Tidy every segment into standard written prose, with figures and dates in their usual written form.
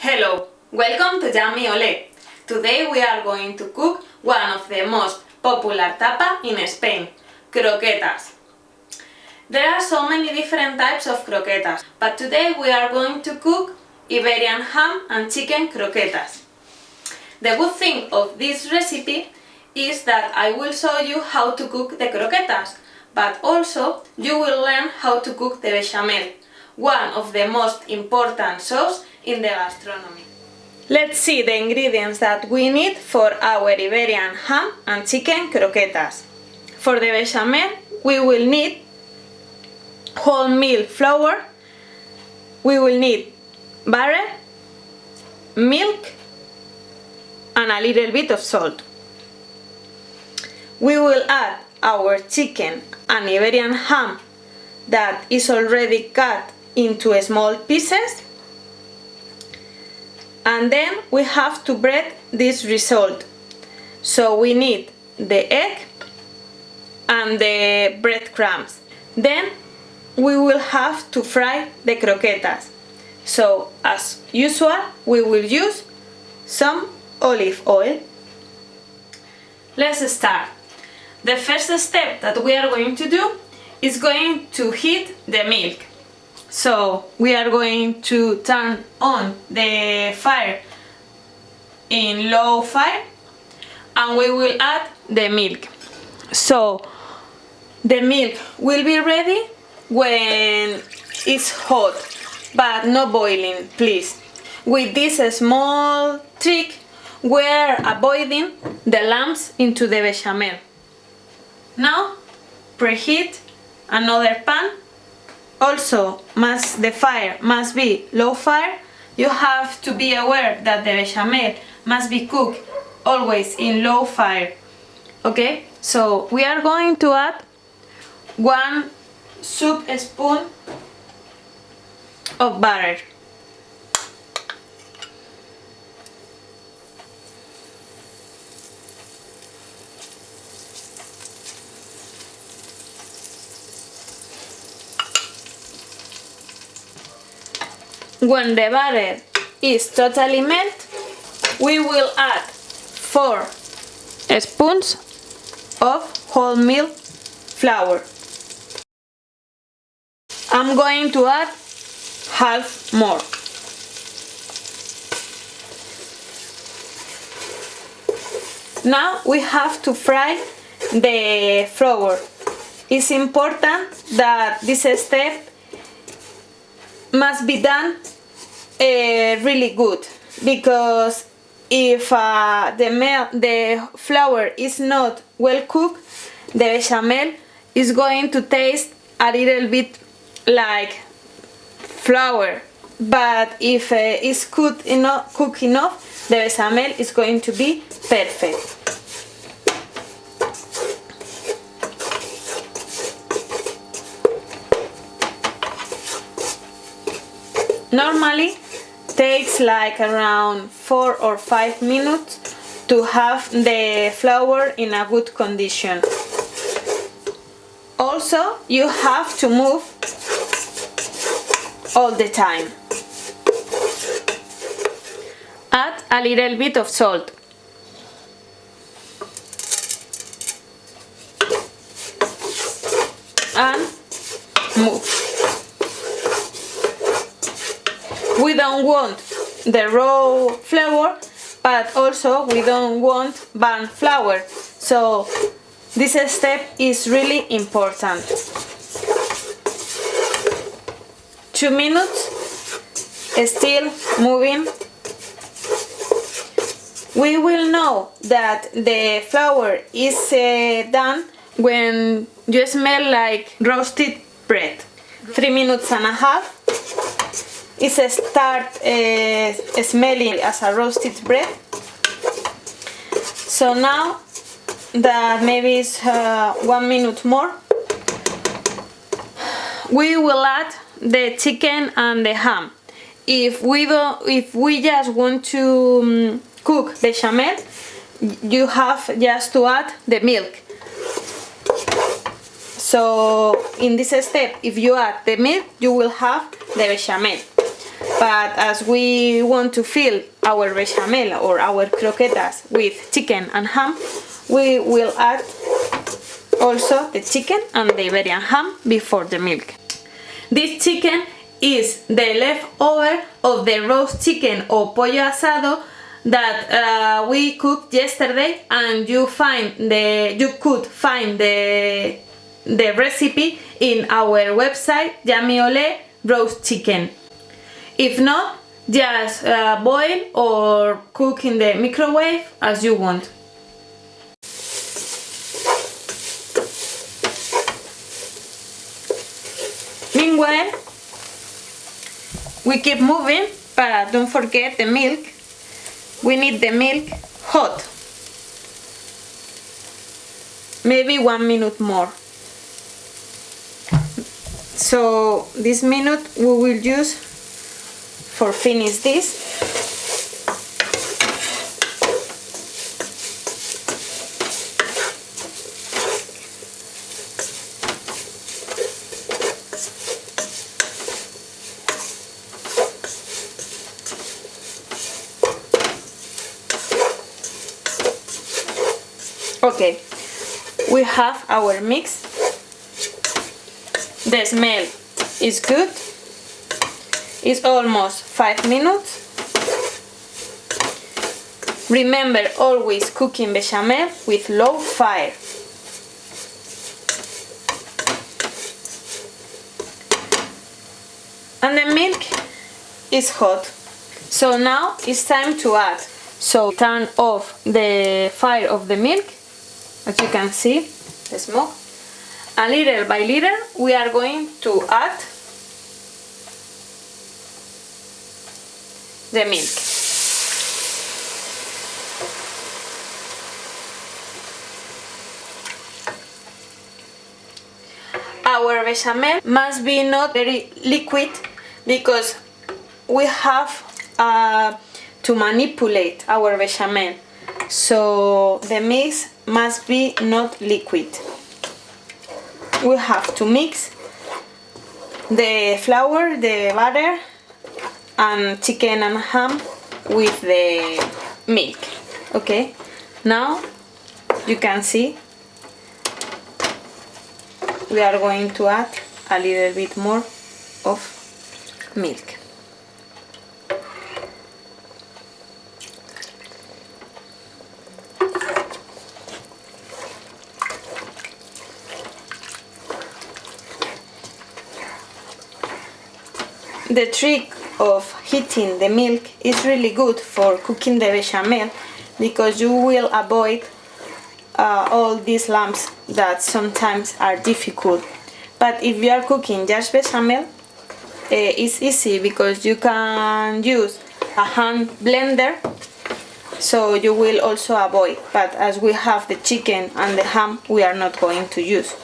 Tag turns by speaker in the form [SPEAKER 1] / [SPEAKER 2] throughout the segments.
[SPEAKER 1] Hello, welcome to Yummyole. Today we are going to cook one of the most popular tapa in Spain, croquetas. There are so many different types of croquetas, but today we are going to cook Iberian ham and chicken croquetas. The good thing of this recipe is that I will show you how to cook the croquetas, but also you will learn how to cook the bechamel, one of the most important sauces in the gastronomy. Let's see the ingredients that we need for our Iberian ham and chicken croquetas. For the bechamel, we will need wholemeal flour, we will need butter, milk, and a little bit of salt. We will add our chicken and Iberian ham that is already cut into small pieces, and then we have to bread this result. So we need the egg and the breadcrumbs. Then we will have to fry the croquetas. So as usual, we will use some olive oil. Let's start. The first step that we are going to do is going to heat the milk. So we are going to turn on the fire in low fire and we will add the milk. So the milk will be ready when it's hot, but no boiling, please. With this small trick, we're avoiding the lumps into the bechamel. Now preheat another pan. Also, the fire must be low fire. You have to be aware that the bechamel must be cooked always in low fire. Okay, so we are going to add 1 soup spoon of butter. When the butter is totally melted, we will add 4 spoons of wholemeal flour. I'm going to add half more. Now we have to fry the flour. It's important that this step must be done really good, because if the flour is not well cooked, the bechamel is going to taste a little bit like flour, but if it's cooked enough, the bechamel is going to be perfect. Normally takes like around 4 or 5 minutes to have the flour in a good condition. Also, you have to move all the time. Add a little bit of salt. And move. We don't want the raw flour, but also we don't want burnt flour. So this step is really important. 2 minutes, still moving. We will know that the flour is done when you smell like roasted bread. 3 minutes and a half. It starts smelling as a roasted bread. So now that maybe it's 1 minute more, we will add the chicken and the ham. If we just want to cook bechamel, you have just to add the milk. So in this step, if you add the milk, you will have the bechamel. but as we want to fill our bechamel or our croquetas with chicken and ham, we will add also the chicken and the Iberian ham before the milk. This chicken is the leftover of the roast chicken or pollo asado that we cooked yesterday, and you could find the recipe in our website, yummyole roast chicken. If not, just boil or cook in the microwave as you want. Meanwhile, we keep moving, but don't forget the milk. We need the milk hot. Maybe 1 minute more. So this minute we will use for finish this. Okay, we have our mix. The smell is good. It's almost 5 minutes. Remember, always cooking bechamel with low fire. And the milk is hot. So now it's time to add. So turn off the fire of the milk. As you can see, the smoke. And little by little we are going to add the milk. Our bechamel must be not very liquid because we have to manipulate our bechamel. So the mix must be not liquid. We have to mix the flour, the butter and chicken and ham with the milk. Okay, now you can see we are going to add a little bit more of milk. The trick of heating the milk is really good for cooking the bechamel because you will avoid all these lumps that sometimes are difficult. But if you are cooking just bechamel, it's easy because you can use a hand blender, so you will also avoid. But as we have the chicken and the ham, we are not going to use.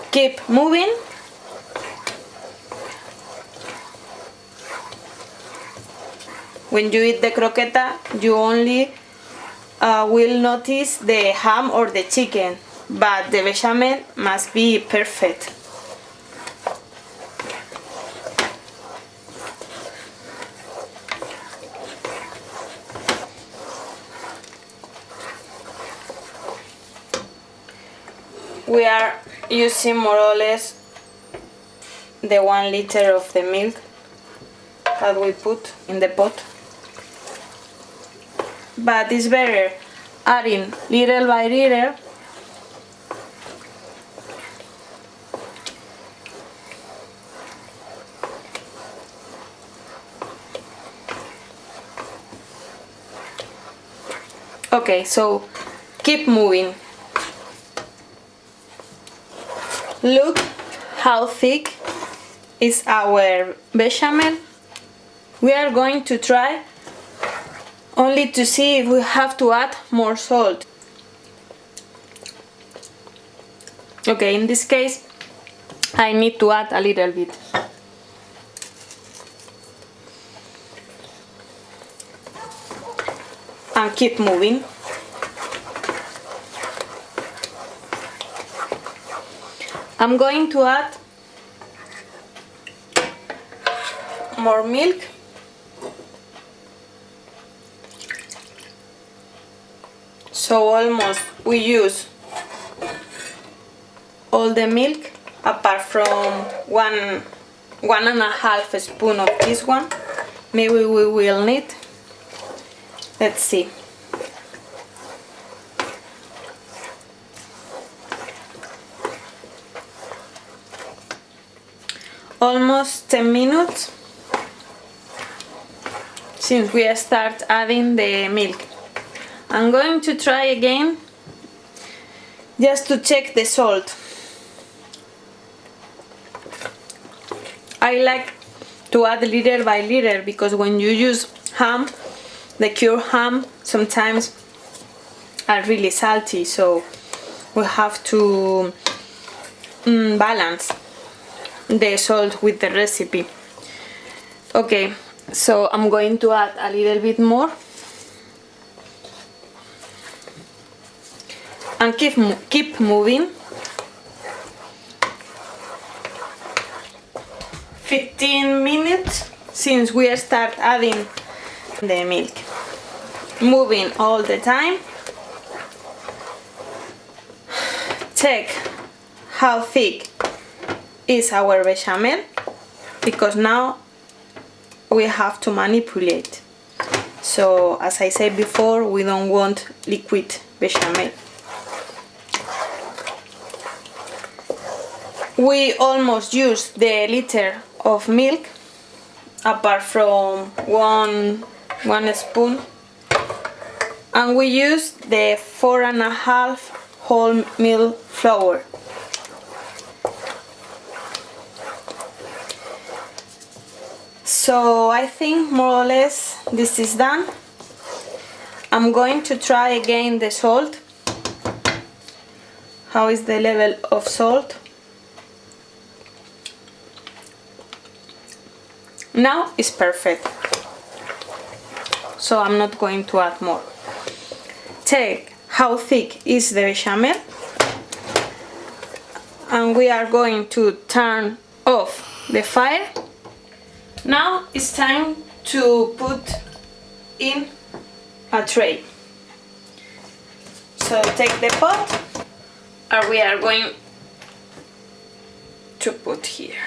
[SPEAKER 1] Keep moving. When you eat the croqueta, you only will notice the ham or the chicken, but the bechamel must be perfect. We are using more or less the 1 liter of the milk that we put in the pot, but it's better adding little by little Okay, so keep moving. Look how thick is our bechamel. We are going to try only to see if we have to add more salt. Okay, in this case I need to add a little bit. And keep moving. I'm going to add more milk. So almost we use all the milk apart from one and a half spoon of this one. Maybe we will need. Let's see. Almost 10 minutes since we start adding the milk. I'm going to try again just to check the salt. I like to add little by little because when you use ham, the cured ham sometimes are really salty, so we have to balance the salt with the recipe. Okay, so I'm going to add a little bit more and keep moving. 15 minutes since we start adding the milk. Moving all the time. Check how thick is our bechamel, because now we have to manipulate. So as I said before, we don't want liquid bechamel. We almost use the liter of milk apart from one spoon, and we use the 4.5 wholemeal flour. So I think more or less this is done. I'm going to try again the salt. How is the level of salt? Now it's perfect, so I'm not going to add more. Check how thick is the bechamel, and we are going to turn off the fire. Now it's time to put in a tray. So take the pot, and we are going to put here.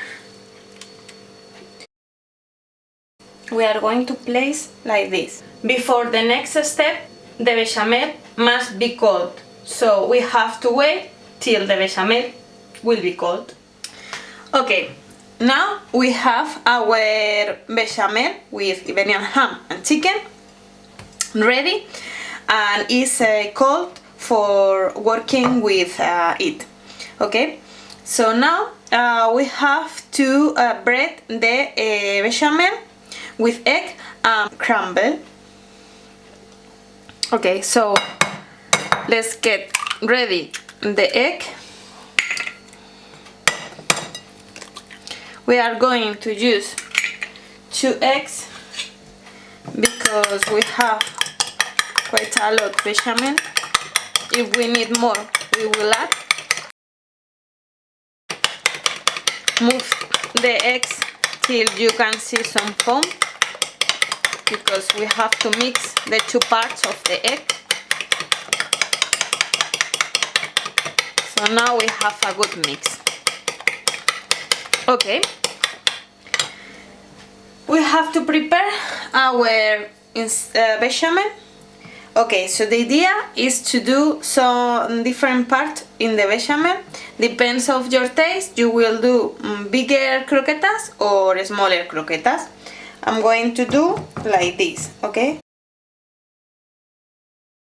[SPEAKER 1] We are going to place like this. Before the next step, the bechamel must be cold, so we have to wait till the bechamel will be cold. Okay, now we have our bechamel with Iberian ham and chicken ready, and is cold for working with it. Okay, so now we have to bread the bechamel with egg and crumble. Okay, so let's get ready the egg. We are going to use 2 eggs because we have quite a lot of bechamel. If we need more, we will add. Move the eggs till you can see some foam, because we have to mix the 2 parts of the egg. So now we have a good mix. Okay, we have to prepare our bechamel. Okay, so the idea is to do some different parts in the bechamel. Depends of your taste, you will do bigger croquetas or smaller croquetas. I'm going to do like this, okay?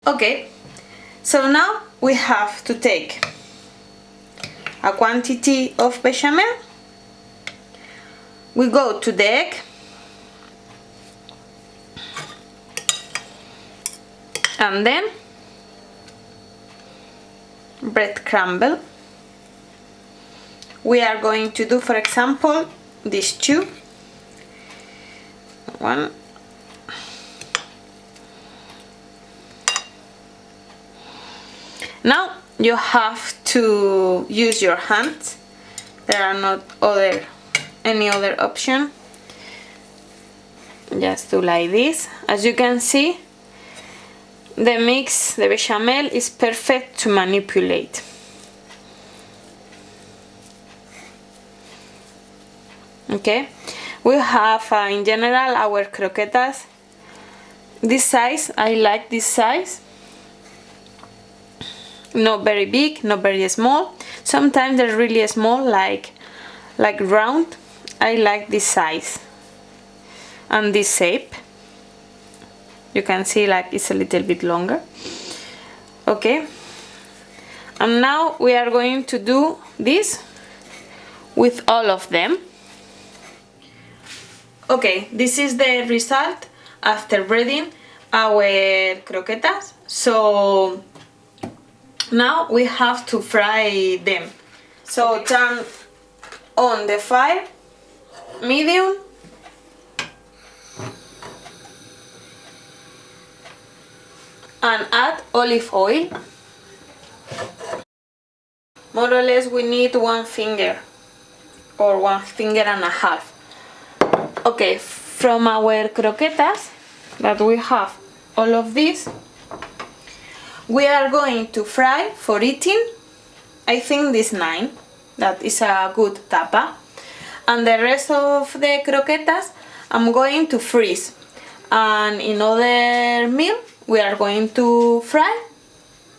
[SPEAKER 1] Okay, so now we have to take a quantity of bechamel. We go to the egg, and then bread crumble, we are going to do, for example, these two. One. Now you have to use your hands. There are not any other option. Just do like this. As you can see, the mix, the bechamel, is perfect to manipulate. Okay, we have in general our croquetas this size. I like this size. Not very big, not very small. Sometimes they're really small, like round. I like this size and this shape. You can see like it's a little bit longer. Okay, and now we are going to do this with all of them. Okay, this is the result after breading our croquetas. So now we have to fry them. So turn on the fire, medium, and add olive oil. More or less we need 1 finger or 1 finger and a half. Okay, from our croquetas that we have all of this, we are going to fry for eating. I think this 9, that is a good tapa. And the rest of the croquetas I'm going to freeze. And in other meal we are going to fry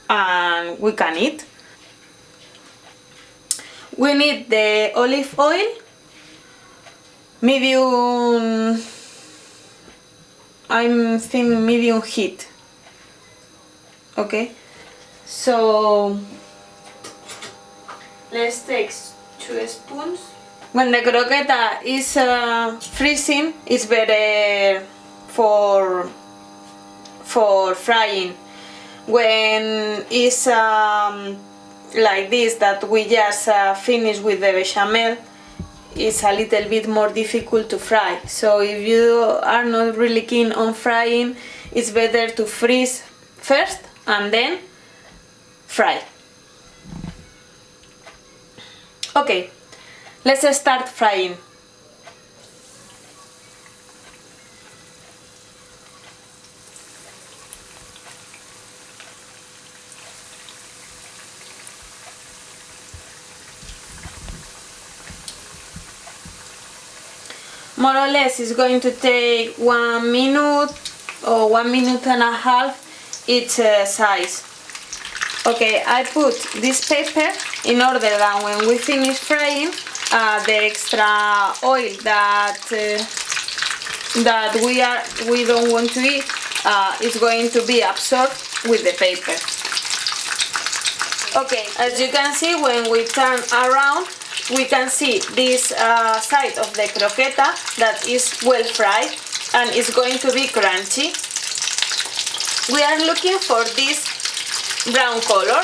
[SPEAKER 1] and we can eat. We need the olive oil, medium, I think medium heat. Okay, so let's take 2 spoons. When the croqueta is freezing, it's better for frying. When it's like this, that we just finished with the bechamel, it's a little bit more difficult to fry. So if you are not really keen on frying, it's better to freeze first and then fry. Okay, let's start frying. More or less it's going to take 1 minute or 1 minute and a half each size. Okay, I put this paper in order that when we finish frying, the extra oil that we don't want to eat is going to be absorbed with the paper. Okay, as you can see, when we turn around, we can see this side of the croqueta that is well fried and is going to be crunchy. We are looking for this brown color.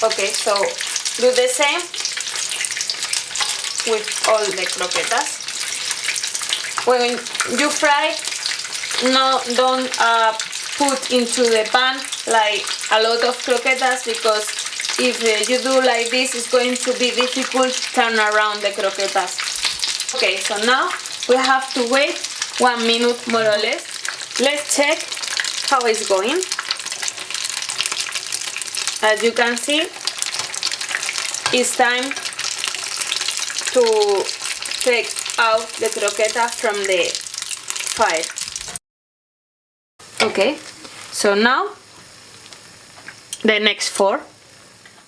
[SPEAKER 1] Okay, so do the same with all the croquetas. When you fry, don't put into the pan like a lot of croquetas, because if you do like this, it's going to be difficult to turn around the croquetas. Okay, so now we have to wait 1 minute more or less. Let's check how it's going. As you can see, it's time to take out the croqueta from the fire. Okay, so now the next 4.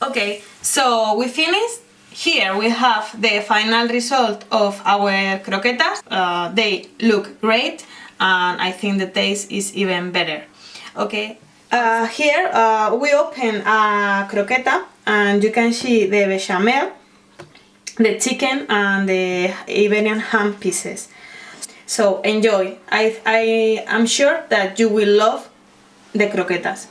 [SPEAKER 1] Okay, so we finished. Here we have the final result of our croquetas. They look great and I think the taste is even better. Okay, here we open a croqueta and you can see the bechamel, the chicken and the Iberian ham pieces. So enjoy. I am sure that you will love the croquetas.